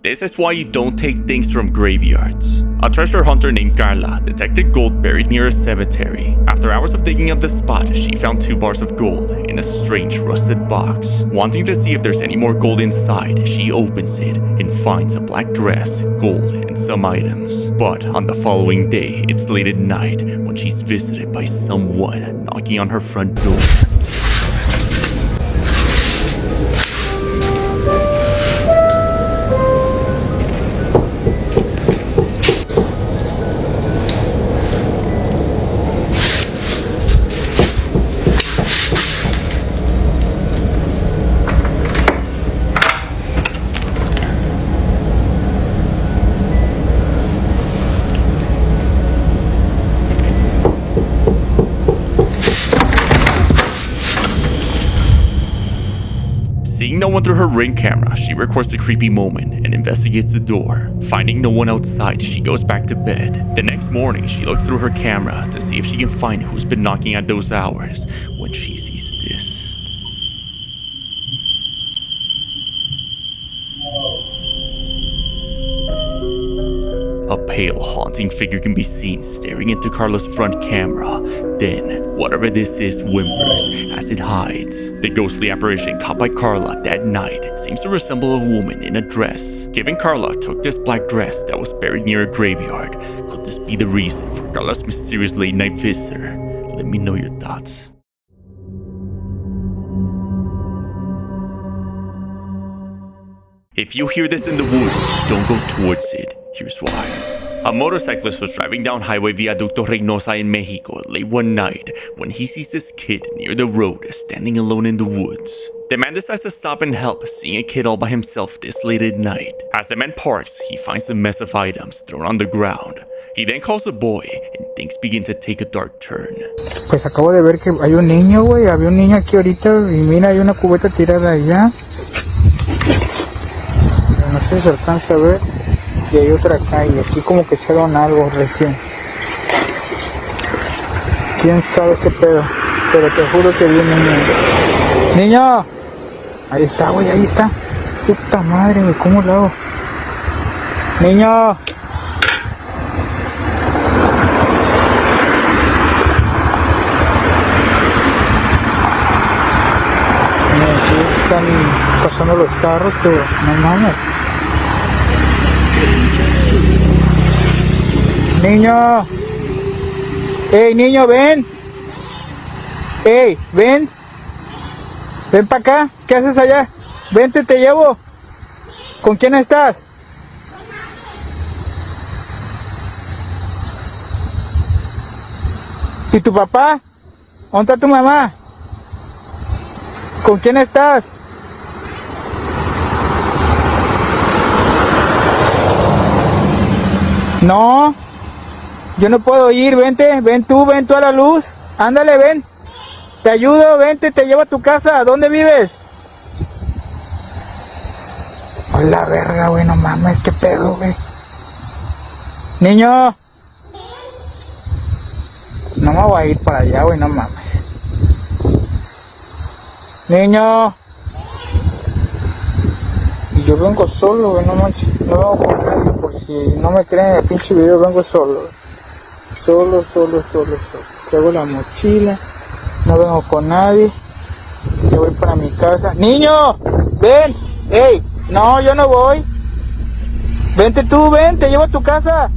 This is why you don't take things from graveyards. A treasure hunter named Carla detected gold buried near a cemetery. After hours of digging up the spot, she found 2 bars of gold in a strange rusted box. Wanting to see if there's any more gold inside, she opens it and finds a black dress, gold, and some items. But on the following day, it's late at night when she's visited by someone knocking on her front door. Seeing no one through her Ring camera, she records the creepy moment and investigates the door. Finding no one outside, she goes back to bed. The next morning, she looks through her camera to see if she can find who's been knocking at those hours when she sees this. A pale, haunting figure can be seen staring into Carla's front camera. Then, whatever this is whimpers as it hides. The ghostly apparition caught by Carla that night seems to resemble a woman in a dress. Given Carla took this black dress that was buried near a graveyard, could this be the reason for Carla's mysterious late-night visitor? Let me know your thoughts. If you hear this in the woods, don't go towards it. Here's why. A motorcyclist was driving down Highway Viaducto Reynosa in Mexico late one night when he sees this kid near the road standing alone in the woods. The man decides to stop and help, seeing a kid all by himself this late at night. As the man parks, he finds a mess of items thrown on the ground. He then calls the boy and things begin to take a dark turn. Pues acabo de ver que hay un niño, güey. Había un niño aquí ahorita y mira, hay una cubeta tirada allá. No sé si se alcanza a ver. Y hay otra acá y aquí como que echaron algo recién. Quién sabe qué pedo, pero te juro que vi un niño. ¡Niño! Ahí está, güey, ahí está. Puta madre, güey, ¿cómo lo hago? ¡Niño! Aquí están pasando los carros, pero no mames. Niño, hey niño, ven, hey, ven para acá, ¿qué haces allá? Vente, te llevo. ¿Con quién estás? ¿Y tu papá? ¿Dónde está tu mamá? ¿Con quién estás? No, yo no puedo ir, vente, ven tú a la luz, ándale, ven, te ayudo, vente, te llevo a tu casa. ¿Dónde vives? Hola, verga, güey, no mames, qué pedo, güey. Niño, no me voy a ir para allá, güey, no mames. Niño, y yo vengo solo, güey, no manches, no vengo con nadie, por si no me creen en el pinche video, vengo solo. Solo. Traigo la mochila, no vengo con nadie, yo voy para mi casa. ¡Niño! ¡Ven! ¡Ey! No, yo no voy. Vente tú, ven, te llevo a tu casa.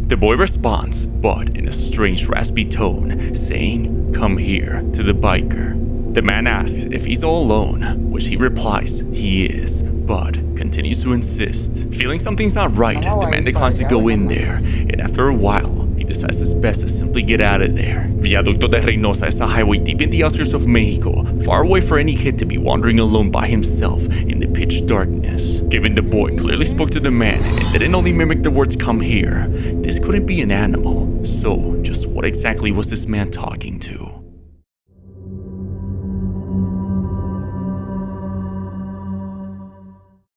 The boy responds, but in a strange raspy tone, saying, "Come here," to the biker. The man asks if he's all alone, which he replies he is, but continues to insist. Feeling something's not right, the man declines to go in there, and after a while, he decides it's best to simply get out of there. Viaducto de Reynosa is a highway deep in the outskirts of Mexico, far away for any kid to be wandering alone by himself in the pitch darkness. Given the boy clearly spoke to the man and didn't only mimic the words "come here," this couldn't be an animal. So, just what exactly was this man talking to?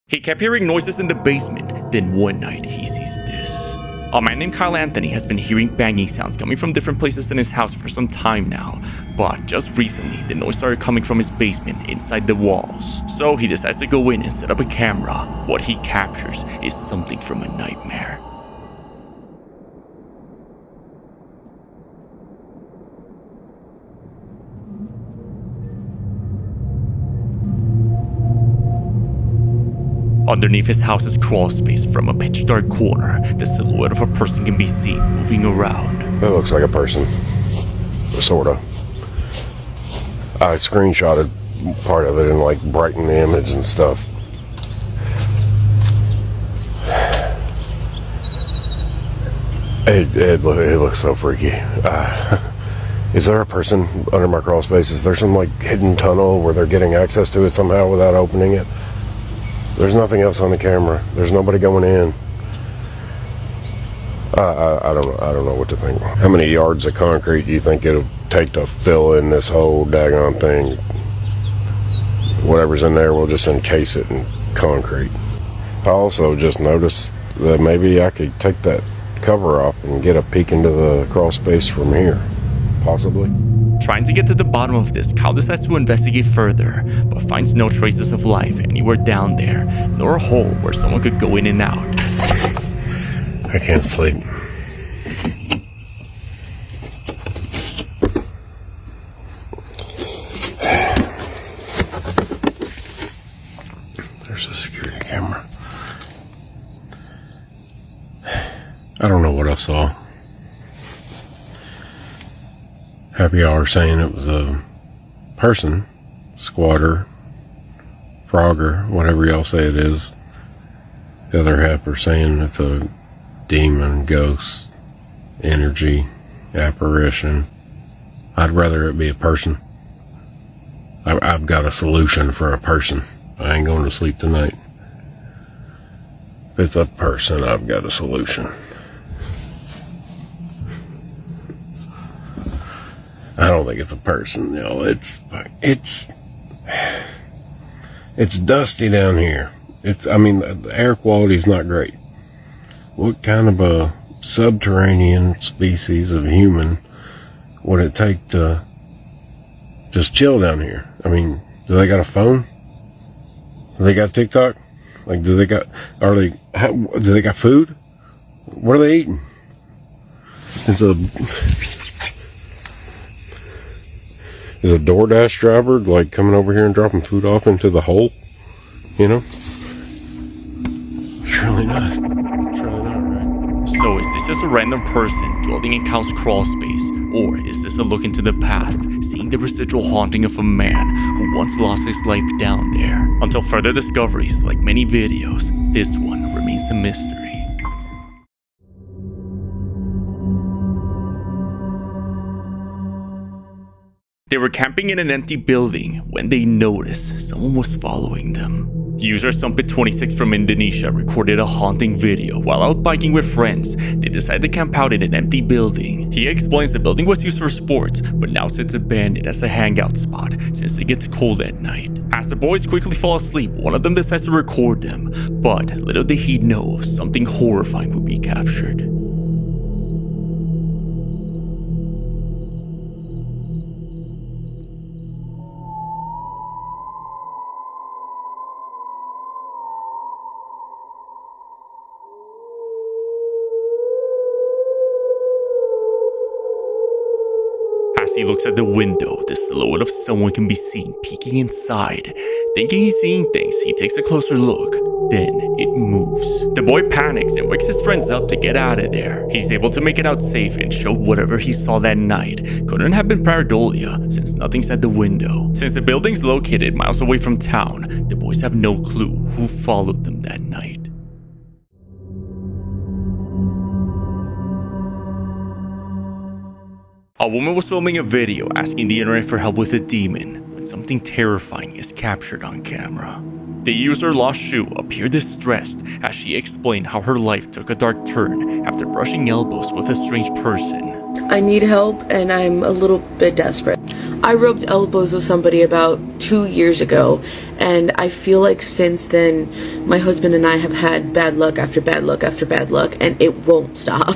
He kept hearing noises in the basement, then one night he sees this. A man named Kyle Anthony has been hearing banging sounds coming from different places in his house for some time now, but just recently the noise started coming from his basement inside the walls. So he decides to go in and set up a camera. What he captures is something from a nightmare. Underneath his house's crawl space, from a pitch dark corner, the silhouette of a person can be seen moving around. That looks like a person. Sorta. I screenshotted part of it and like brightened the image and stuff. It looks so freaky. Is there a person under my crawl space? Is there some like hidden tunnel where they're getting access to it somehow without opening it? There's nothing else on the camera. There's nobody going in. I don't know what to think. How many yards of concrete do you think it'll take to fill in this whole daggone thing? Whatever's in there, we'll just encase it in concrete. I also just noticed that maybe I could take that cover off and get a peek into the crawl space from here. Possibly. Trying to get to the bottom of this, Kyle decides to investigate further, but finds no traces of life anywhere down there, nor a hole where someone could go in and out. I can't sleep. There's a security camera. I don't know what I saw. Happy hour saying it was a person, squatter, frogger, whatever y'all say it is. The other half are saying it's a demon, ghost, energy, apparition. I'd rather it be a person. I've got a solution for a person. I ain't going to sleep tonight. If it's a person, I've got a solution. I don't think it's a person, it's dusty down here. The air quality is not great. What kind of a subterranean species of human would it take to just chill down here? Do they got a phone? Do they got TikTok? Do they got food? What are they eating? Is a DoorDash driver coming over here and dropping food off into the hole? Surely not. Right? So is this just a random person dwelling in Kyle's crawl space, or is this a look into the past, seeing the residual haunting of a man who once lost his life down there? Until further discoveries, like many videos, this one remains a mystery. They were camping in an empty building when they noticed someone was following them. User Sumpit26 from Indonesia recorded a haunting video while out biking with friends. They decided to camp out in an empty building. He explains the building was used for sports, but now sits abandoned as a hangout spot since it gets cold at night. As the boys quickly fall asleep, one of them decides to record them, but little did he know something horrifying would be captured. As he looks at the window, the silhouette of someone can be seen peeking inside. Thinking he's seeing things, he takes a closer look. Then it moves. The boy panics and wakes his friends up to get out of there. He's able to make it out safe and show whatever he saw that night couldn't have been pareidolia since nothing's at the window. Since the building's located miles away from town, the boys have no clue who followed them that night. A woman was filming a video asking the internet for help with a demon when something terrifying is captured on camera. The user Lost Shoe appeared distressed as she explained how her life took a dark turn after brushing elbows with a strange person. I need help and I'm a little bit desperate. I rubbed elbows with somebody about 2 years ago, and I feel like since then my husband and I have had bad luck after bad luck after bad luck, and it won't stop.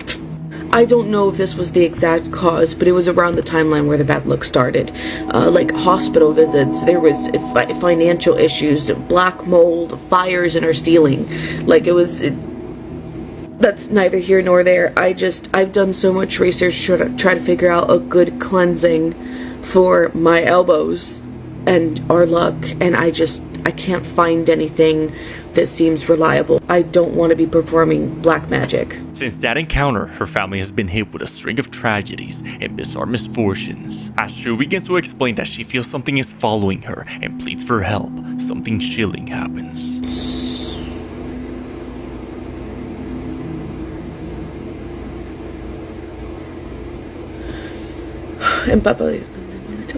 I don't know if this was the exact cause, but it was around the timeline where the bad luck started. Like hospital visits, there was financial issues, black mold, fires in our ceiling. Like that's neither here nor there. I've done so much research to try to figure out a good cleansing for my elbows and our luck, and I can't find anything that seems reliable. I don't want to be performing black magic. Since that encounter, her family has been hit with a string of tragedies and bizarre misfortunes. As Shu begins to explain that she feels something is following her and pleads for help, something chilling happens. En Papa Dios,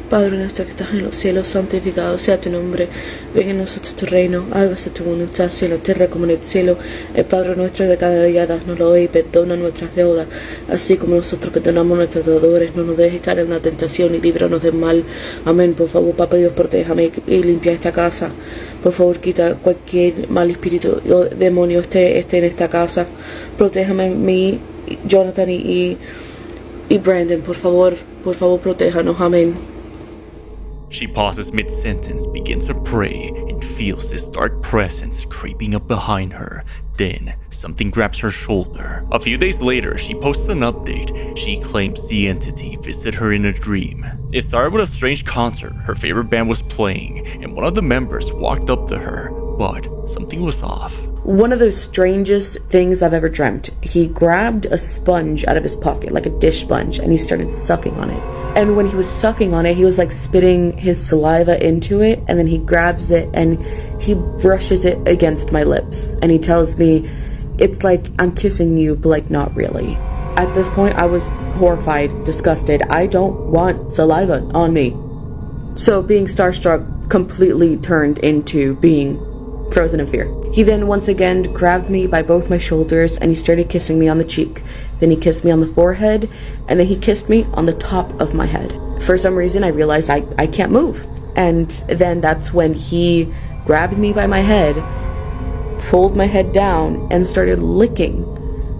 Padre nuestro que estás en los cielos, santificado sea tu nombre. Venga a nosotros tu reino, hágase tu voluntad, así en la tierra como en el cielo. El Padre nuestro de cada día, danoslo hoy y perdona nuestras deudas, así como nosotros perdonamos a nuestros deudores. No nos dejes caer en la tentación y líbranos del mal. Amén. Por favor, Papa Dios, protéjame y limpia esta casa. Por favor, quita cualquier mal espíritu o demonio esté en esta casa. Protéjame a mí, Jonathan y Brandon, por favor, protéjanos. Amén. She pauses mid-sentence, begins to pray, and feels this dark presence creeping up behind her. Then, something grabs her shoulder. A few days later, she posts an update. She claims the entity visited her in a dream. It started with a strange concert her favorite band was playing, and one of the members walked up to her, but something was off. One of the strangest things I've ever dreamt. He grabbed a sponge out of his pocket, like a dish sponge, and he started sucking on it. And when he was sucking on it, he was like spitting his saliva into it, and then he grabs it and he brushes it against my lips. And he tells me, it's like I'm kissing you, but like not really. At this point, I was horrified, disgusted. I don't want saliva on me. So being starstruck completely turned into being frozen in fear. He then once again grabbed me by both my shoulders and he started kissing me on the cheek. Then he kissed me on the forehead, and then he kissed me on the top of my head. For some reason, I realized I can't move. And then that's when he grabbed me by my head, pulled my head down, and started licking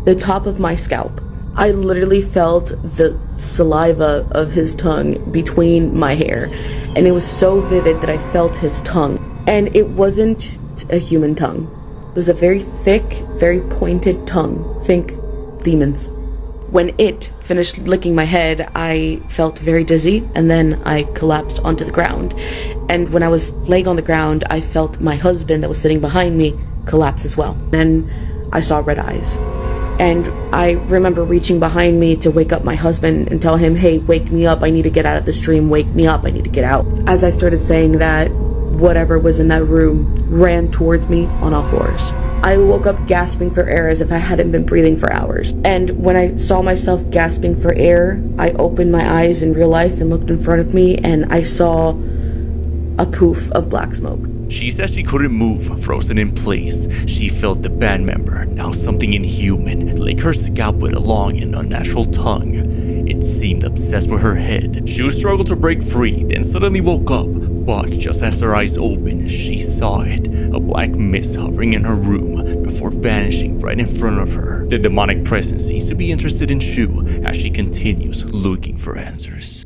the top of my scalp. I literally felt the saliva of his tongue between my hair, and it was so vivid that I felt his tongue. And it wasn't a human tongue. It was a very thick, very pointed tongue. Think demons. When it finished licking my head, I felt very dizzy, and then I collapsed onto the ground. And when I was laying on the ground, I felt my husband that was sitting behind me collapse as well. Then I saw red eyes. And I remember reaching behind me to wake up my husband and tell him, hey, wake me up, I need to get out of this dream, wake me up, I need to get out. As I started saying that, whatever was in that room ran towards me on all fours. I woke up gasping for air as if I hadn't been breathing for hours. And when I saw myself gasping for air, I opened my eyes in real life and looked in front of me, and I saw a poof of black smoke. She says she couldn't move, frozen in place. She felt the band member, now something inhuman, lick her scalp with a long and unnatural tongue. It seemed obsessed with her head. She struggled to break free, then suddenly woke up. But just as her eyes opened, she saw it, a black mist hovering in her room before vanishing right in front of her. The demonic presence seems to be interested in Shu as she continues looking for answers.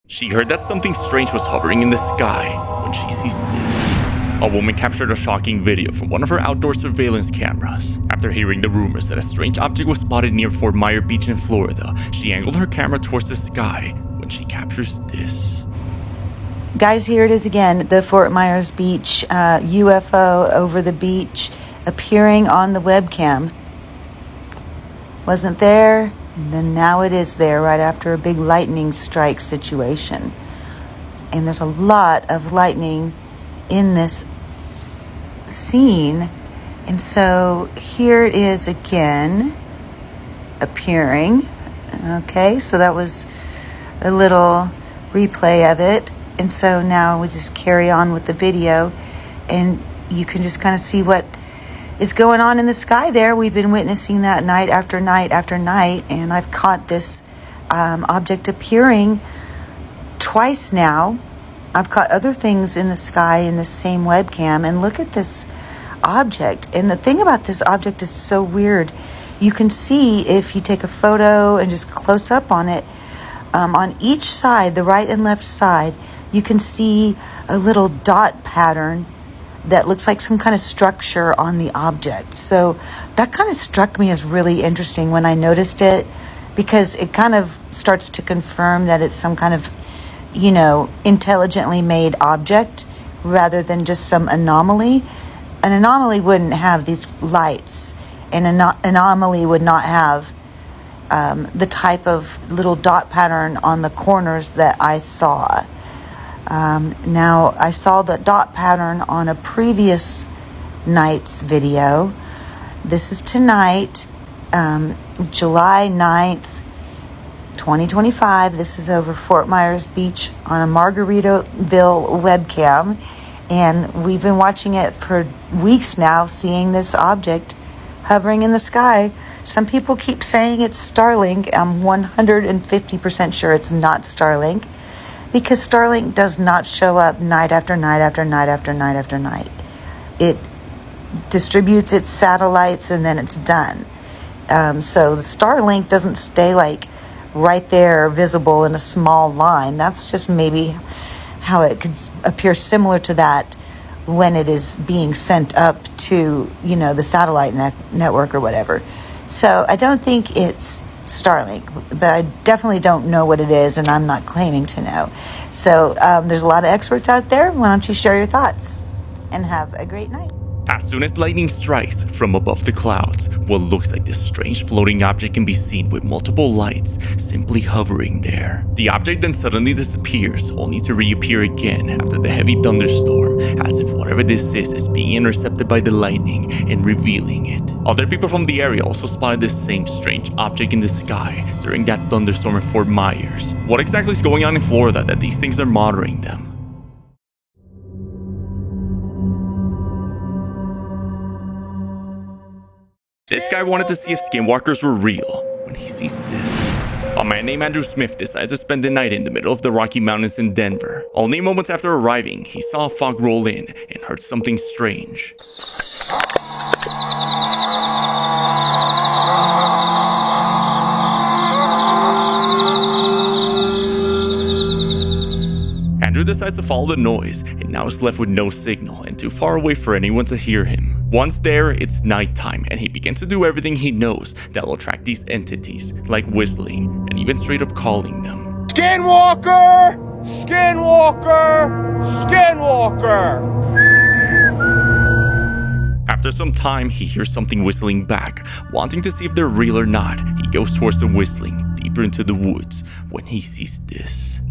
She heard that something strange was hovering in the sky when she sees this. A woman captured a shocking video from one of her outdoor surveillance cameras. After hearing the rumors that a strange object was spotted near Fort Myers Beach in Florida, she angled her camera towards the sky when she captures this. Guys, here it is again, the Fort Myers Beach UFO over the beach appearing on the webcam. Wasn't there, and then now it is there right after a big lightning strike situation. And there's a lot of lightning in this scene, and so here it is again appearing. Okay, so that was a little replay of it, and so now we just carry on with the video, and you can just kind of see what is going on in the sky there. We've been witnessing that night after night after night, and I've caught this object appearing twice now. I've caught other things in the sky in the same webcam, and look at this object. And the thing about this object is so weird. You can see, if you take a photo and just close up on it, on each side, the right and left side, you can see a little dot pattern that looks like some kind of structure on the object. So that kind of struck me as really interesting when I noticed it, because it kind of starts to confirm that it's some kind of, you know, intelligently made object rather than just some anomaly. An anomaly wouldn't have these lights. An anomaly would not have the type of little dot pattern on the corners that I saw. Now, I saw the dot pattern on a previous night's video. This is tonight, July 9th, 2025. This is over Fort Myers Beach on a Margaritaville webcam. And we've been watching it for weeks now, seeing this object hovering in the sky. Some people keep saying it's Starlink. I'm 150% sure it's not Starlink, because Starlink does not show up night after night after night after night after night. It distributes its satellites and then it's done. So the Starlink doesn't stay like right there visible in a small line. That's just maybe how it could appear similar to that when it is being sent up to, you know, the satellite network or whatever. So I don't think it's Starlink, but I definitely don't know what it is, and I'm not claiming to know. So there's a lot of experts out there. Why don't you share your thoughts and have a great night. As soon as lightning strikes from above the clouds, what looks like this strange floating object can be seen with multiple lights simply hovering there. The object then suddenly disappears, only to reappear again after the heavy thunderstorm, as if whatever this is being intercepted by the lightning and revealing it. Other people from the area also spotted this same strange object in the sky during that thunderstorm in Fort Myers. What exactly is going on in Florida that these things are monitoring them? This guy wanted to see if skinwalkers were real when he sees this. A man named Andrew Smith decided to spend the night in the middle of the Rocky Mountains in Denver. Only moments after arriving, he saw a fog roll in and heard something strange. Andrew decides to follow the noise and now is left with no signal and too far away for anyone to hear him. Once there, it's nighttime and he begins to do everything he knows that will attract these entities, like whistling and even straight up calling them. Skinwalker! Skinwalker! Skinwalker! After some time, he hears something whistling back. Wanting to see if they're real or not, he goes towards the whistling, deeper into the woods, when he sees this.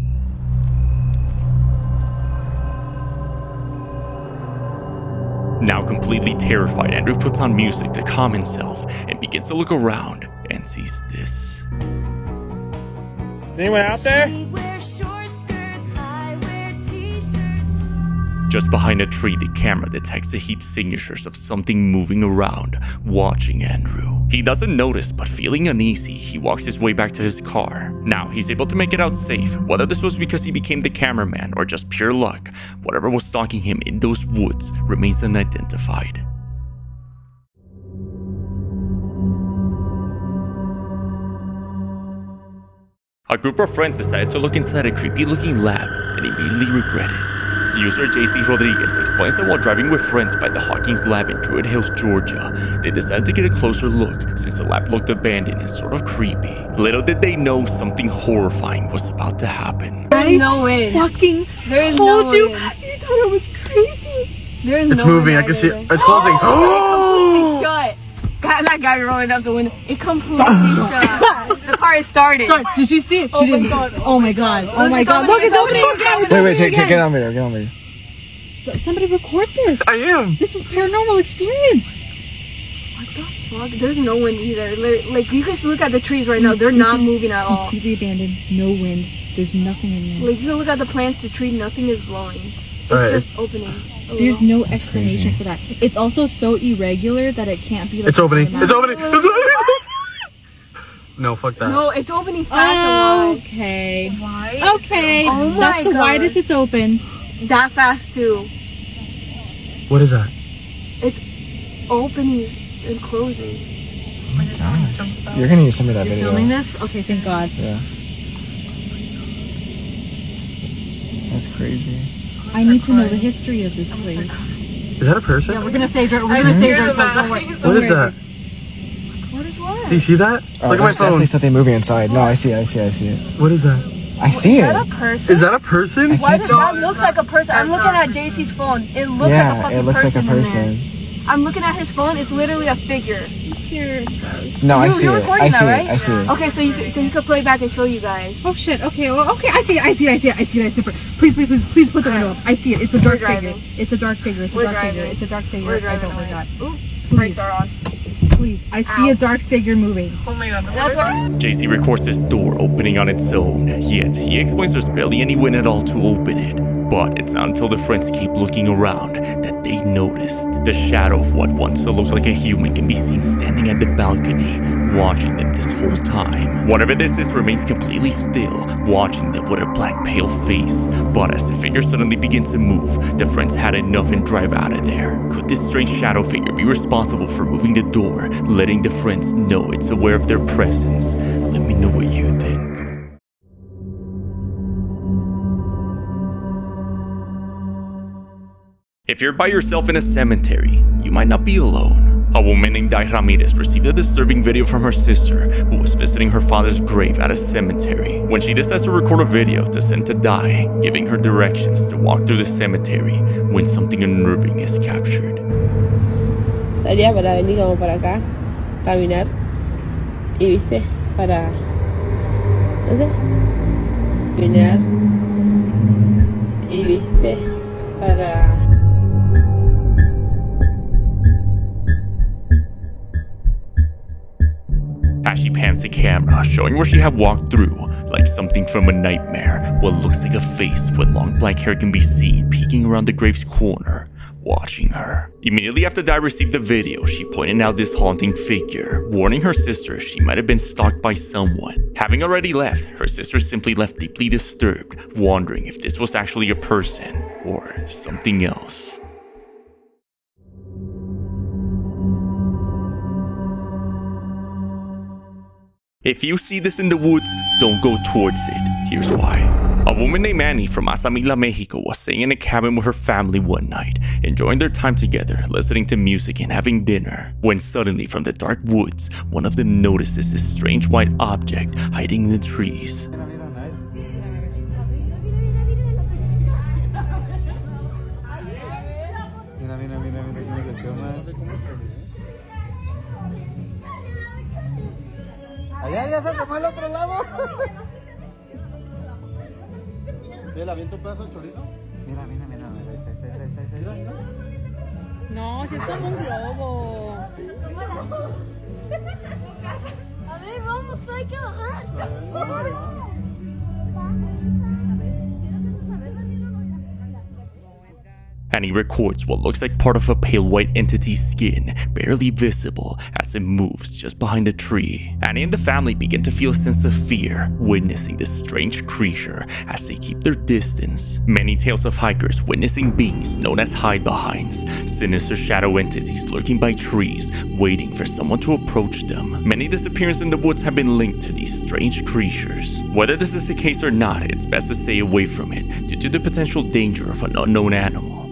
Now completely terrified, Andrew puts on music to calm himself and begins to look around and sees this. Is anyone out there? Just behind a tree, the camera detects the heat signatures of something moving around, watching Andrew. He doesn't notice, but feeling uneasy, he walks his way back to his car. Now, he's able to make it out safe. Whether this was because he became the cameraman or just pure luck, whatever was stalking him in those woods remains unidentified. A group of friends decided to look inside a creepy-looking lab and immediately regret it. User JC Rodriguez explains that while driving with friends by the Hawkins lab in Druid Hills, Georgia, they decided to get a closer look since the lab looked abandoned and sort of creepy. Little did they know something horrifying was about to happen. There's no way. Fucking told you. You thought I was crazy. There's It's no moving. way I can see it. either. It's closing. It's shut. That guy rolling up the window. It completely shut. The car is started. Did you see it? Oh my god. Oh my god. Oh my god. Look, it's opening again. Wait, get on video. Get on video. Somebody record this. I am. This is paranormal experience. What the fuck? There's no wind either. Like, you can just look at the trees right now. They're not moving at all. Completely abandoned. No wind. There's nothing in there. Like, you can look at the plants, the tree, nothing is blowing. It's just opening. There's no explanation for that. It's also so irregular that it can't be like It's opening. It's opening. It's No, fuck that. No, it's opening fast. Okay. Why? Okay. Oh my That's the God. widest it's opened. That fast too. What is that? It's opening and closing. You're gonna need to send me that video. Filming this? Okay, thank God. Yeah. That's crazy. I need to know the history of this place. Is that a person? Yeah, we're gonna save ourselves. Don't worry. What is that? What is what? Do you see that? Look at my phone. Definitely something moving inside. No, I see it. What is that? I see Is it. that a person? Is that a person? Why does that looks like a person? I'm looking at JC's phone. It looks like a fucking it looks like a person. in person. there. I'm looking at his phone. It's literally a figure. No, I see You're it. recording I that, see right? it. I see it. Okay, so you could play back and show you guys. Oh shit. Okay. Well, okay. I see it. It's different. Please put the window up. I see it. It's a dark figure. It's a dark figure. We're driving. I don't like that. Ooh, brakes are on. Please. I see a dark figure moving. Oh my God. That's what. JC records this door opening on its own, yet he explains there's barely any wind at all to open it. But it's not until the friends keep looking around that they noticed the shadow of what once looked like a human can be seen standing at the balcony, watching them this whole time. Whatever this is remains completely still, watching them with a blank pale face. But as the figure suddenly begins to move, the friends had enough and drive out of there. Could this strange shadow figure be responsible for moving the door, letting the friends know it's aware of their presence? Let me know what you think. If you're by yourself in a cemetery, you might not be alone. A woman named Dai Ramirez received a disturbing video from her sister, who was visiting her father's grave at a cemetery. When she decides to record a video to send to Dai, giving her directions to walk through the cemetery, when something unnerving is captured. Salía para venir como para acá, caminar, y viste, para, no sé, caminar, y viste, para... As she pans the camera, showing where she had walked through, like something from a nightmare, what looks like a face with long black hair can be seen peeking around the grave's corner, watching her. Immediately after Dai received the video, she pointed out this haunting figure, warning her sister she might have been stalked by someone. Having already left, her sister simply left deeply disturbed, wondering if this was actually a person or something else. If you see this in the woods, don't go towards it. Here's why. A woman named Annie from Mazamitla, Mexico was staying in a cabin with her family one night, enjoying their time together, listening to music and having dinner, when suddenly from the dark woods, one of them notices this strange white object hiding in the trees. Allá ya se tomó al otro lado. ¿Le aviento un pedazo de chorizo? Mira. Mira. No, si es como un globo. A ver, vamos, hay que bajar. Annie records what looks like part of a pale white entity's skin, barely visible as it moves just behind a tree. Annie and the family begin to feel a sense of fear, witnessing this strange creature as they keep their distance. Many tales of hikers witnessing beings known as hide-behinds, sinister shadow entities lurking by trees, waiting for someone to approach them. Many disappearances in the woods have been linked to these strange creatures. Whether this is the case or not, it's best to stay away from it due to the potential danger of an unknown animal.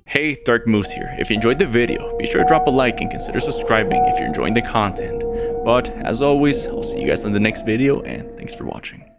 Hey, Dark Moose here. If you enjoyed the video, be sure to drop a like and consider subscribing if you're enjoying the content. But as always, I'll see you guys in the next video, and thanks for watching.